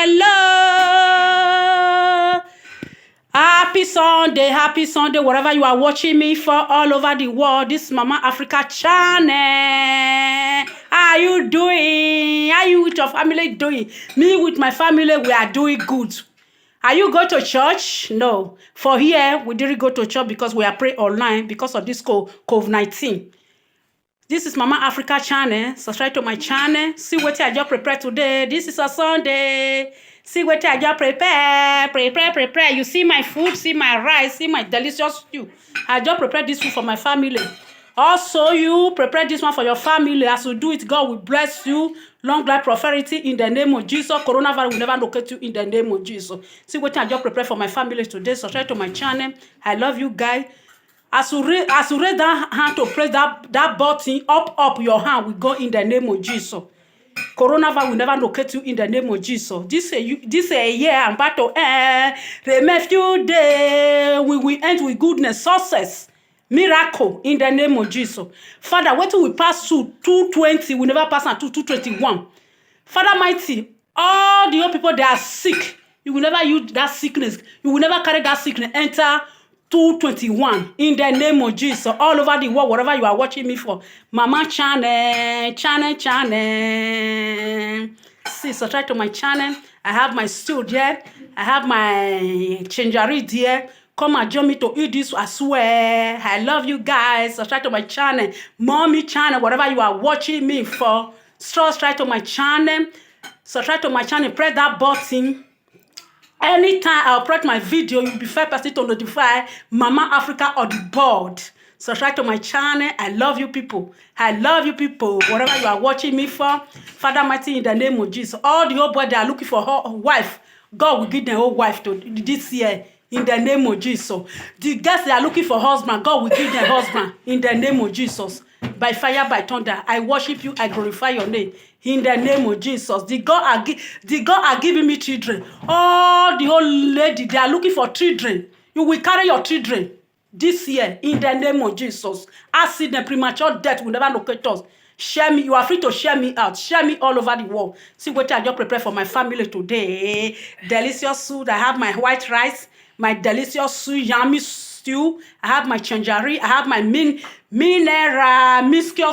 Hello. Happy Sunday, wherever you are watching me for all over the world. This is Mama Africa channel. How are you doing? How are you with your family doing? Me with my family, we are doing good. Are you go to church? No. For here, we didn't go to church because we are praying online because of this COVID-19. This is Mama Africa channel. Subscribe to my channel. See what I just prepared today. This is a Sunday. See what I just prepare. Prepare. You see my food, see my rice, see my delicious stew. I just prepared this food for my family. Also, you prepare this one for your family. As you do it, God will bless you. Long life, prosperity in the name of Jesus. Coronavirus will never locate you in the name of Jesus. See what I just prepared for my family today. Subscribe to my channel. I love you guys. As you raise that hand to press that button, up your hand will go in the name of Jesus. Coronavirus will never locate you in the name of Jesus. This a year I'm about to end. Remember few days we will end with goodness, success, miracle in the name of Jesus. Father, wait till we pass through 220, we never pass until 221. Father mighty, all the old people that are sick, you will never use that sickness. You will never carry that sickness enter 221 in the name of Jesus. All over the world, wherever you are watching me for, Mama channel. See, subscribe to my channel. I have my stew there. I have my changery there. Come and join me to eat this as well. I love you guys. Subscribe to my channel, Mommy channel, whatever you are watching me for. Subscribe to my channel. Subscribe to my channel. Press that button. Anytime I upload my video, you'll be first person to notify Mama Africa or the board. Subscribe to my channel. I love you people. Whatever you are watching me for, Father mighty in the name of Jesus. All the old boys that are looking for her wife, God will give them a wife to this year in the name of Jesus. The girls that are looking for husband, God will give them husband in the name of Jesus. By fire, by thunder, I worship you, I glorify your name. In the name of Jesus. The God are giving me children. All the old lady, they are looking for children. You will carry your children this year in the name of Jesus. Accident, premature death will never locate us. Share me. You are free to share me out. Share me all over the world. See what I just prepared for my family today. Delicious food. I have my white rice, my delicious soup, yummy stew. I have my chanjari. I have my mineral muscle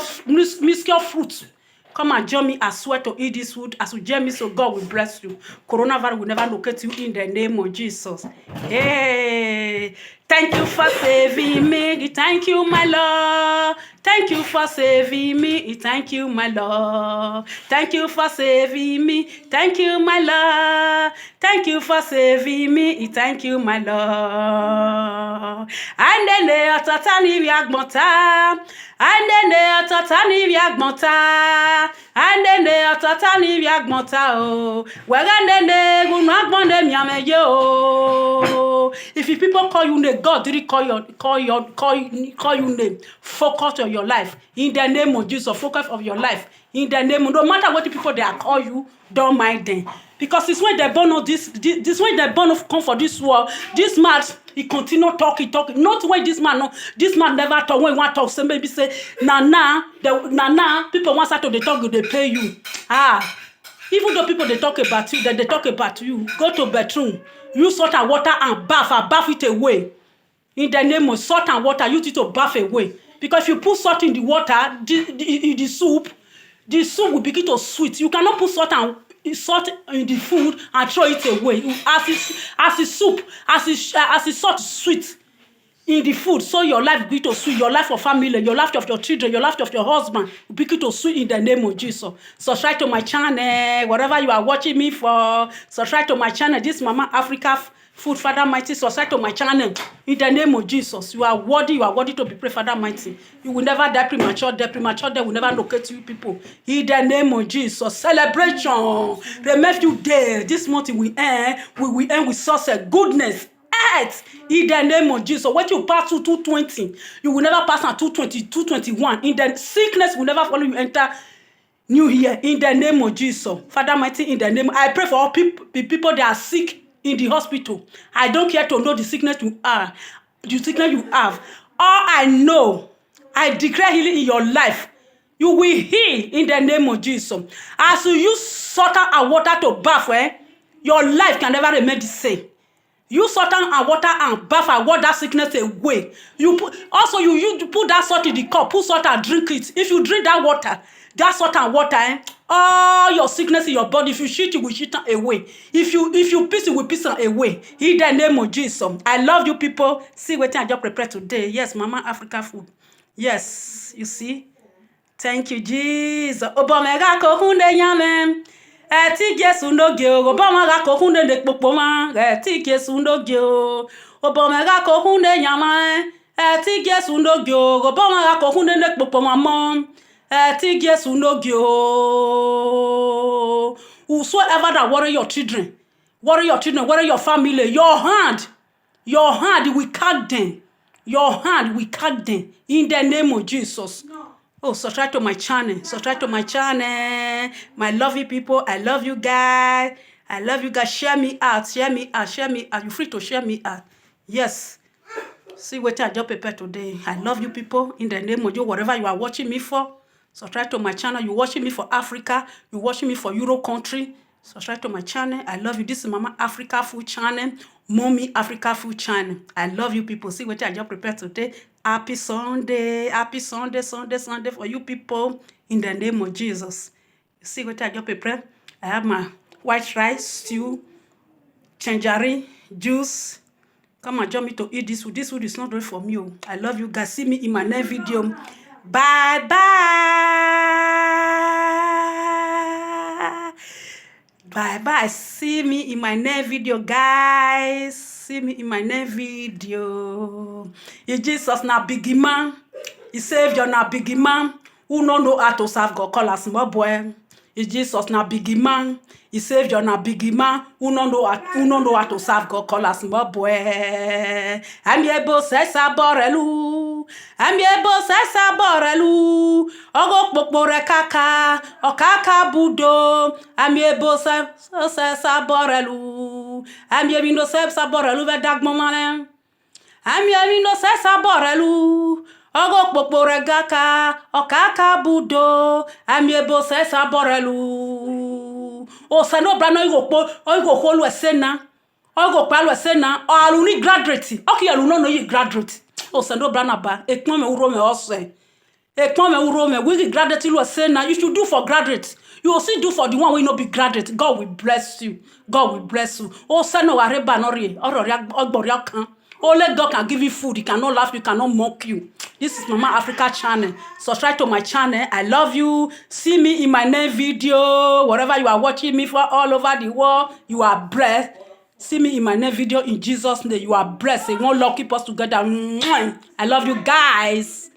fruit. Come and join me as well to eat this food. As you join me, so God will bless you. Coronavirus will never locate you in the name of Jesus. Hey, thank you for saving me. Thank you, my Lord. Thank you for saving me. Thank you, my Lord. Thank you for saving me. Thank you, my Lord. Thank you for saving me. Thank you, my Lord. And then they are totally yagbota. And then they are totally yagbota. And then they are totally yagbota. Oh, well, and then they will not want them yameyo. If people call you name, God didn't call you name. Focus on your life in the name of Jesus. Focus on your life in the name of, no matter what the people they are call you, don't mind them, because it's when they born of this when they born of come for this world. This man he continue talking. Not when this man never talk. When he want talk, say maybe say nah people want start to they talk, they pay you. Even though people they talk about you, they talk about you. Go to bathroom, use salt and water and bath it away. In the name of salt and water, use it to bath away. Because if you put salt in the water, the soup will begin to sweet. You cannot put salt in the food and throw it away. As the salt sweet in the food, so your life begin to sweet. Your life of family, your life of your children, your life of your husband will begin to sweet in the name of Jesus. Subscribe to my channel, wherever you are watching me for. Subscribe to my channel. This Mama Africa Food, Father Mighty. Subscribe to my channel in the name of Jesus. You are worthy to be praised, Father Mighty. You will never die premature. Premature death will never locate you people. In the name of Jesus. Celebration. Remember you day. This month we end with success, goodness, earth. In the name of Jesus. When you pass through 220, you will never pass on 220, 221. In the sickness will never follow you enter new year. In the name of Jesus. Father Mighty, in the name, I pray for all people that are sick in the hospital. I don't care to know the sickness you have. All I know, I declare healing in your life. You will heal in the name of Jesus. As you use salt and water to bath, Your life can never remain the same. You salt and water and bath and wash that sickness away. You put, also you put that salt in the cup, put salt and drink it. If you drink that water, that salt and water, all your sickness in your body, if you shit, you will shit away. If you piss, you will piss away. In the name of Jesus. I love you people. See what I just prepared today. Yes, Mama Africa food. Yes, you see. Thank you, Jesus. Obomega kohunde nyame. Eti Jesu n'oge o. Obomega kohunde n'ekpokpo ma. Eti Jesu n'oge o. Obomega kohunde nyama. Eti Jesu n'oge o. Obomega kohunde n'ekpokpo ma mo. Eti Jesu n'oge o. Whosoever that worry your children, worry your family, your hand will cut them. Your hand will cut them in the name of Jesus. Oh, subscribe to my channel. Subscribe to my channel. My lovely people, I love you guys. I love you guys. Share me out. Share me out. Share me out. You're free to share me out. Yes. See what I just prepared today. I love you people in the name of you. Whatever you are watching me for, subscribe to my channel. You're watching me for Africa. You're watching me for Euro country. Subscribe to my channel. I love you. This is Mama Africa Food Channel. Mommy Africa Food Channel. I love you people. See what I just prepared today. Happy Sunday. Happy Sunday for you people in the name of Jesus. You see what I just prepared? I have my white rice, stew, tangerine, juice. Come and join me to eat this food. This food is not ready for me. I love you guys. See me in my next video. Bye bye. Bye bye. See me in my next video, guys. See me in my next video. In Jesus now big man. He saved you now big man. Who no know how to serve God, call us small boy. In Jesus now big man. He saved you now big man. Who no know how to serve God, call us small boy. I'm able say saborelu. I'm able say saborelu. Ogo pokpore kaka. Okaka budo. I'm able say saborelu. I'm able no say saborelu ve dagmomane. I'm able no say saborelu. Ogo pokpore gaka. Okaka budo. I'm able say saborelu. O sano brano igo holu esena. Ogo palo esena. O aluni graduate. Okay, aluno no you graduate. O sano brana ba. Ekmo me uro me ose. Ekmo me uro me. We graduate lu esena. You should do for graduate. You also do for the one who no be graduate. God will bless you. God will bless you. O sano areba nori. Ororia ogboria kan. Only God can give you food. He cannot laugh. You cannot mock you. This is Mama Africa channel. Subscribe to my channel. I love you. See me in my next video. Wherever you are watching me for all over the world, you are blessed. See me in my next video in Jesus' name. You are blessed. It won't lock keep us together. I love you guys.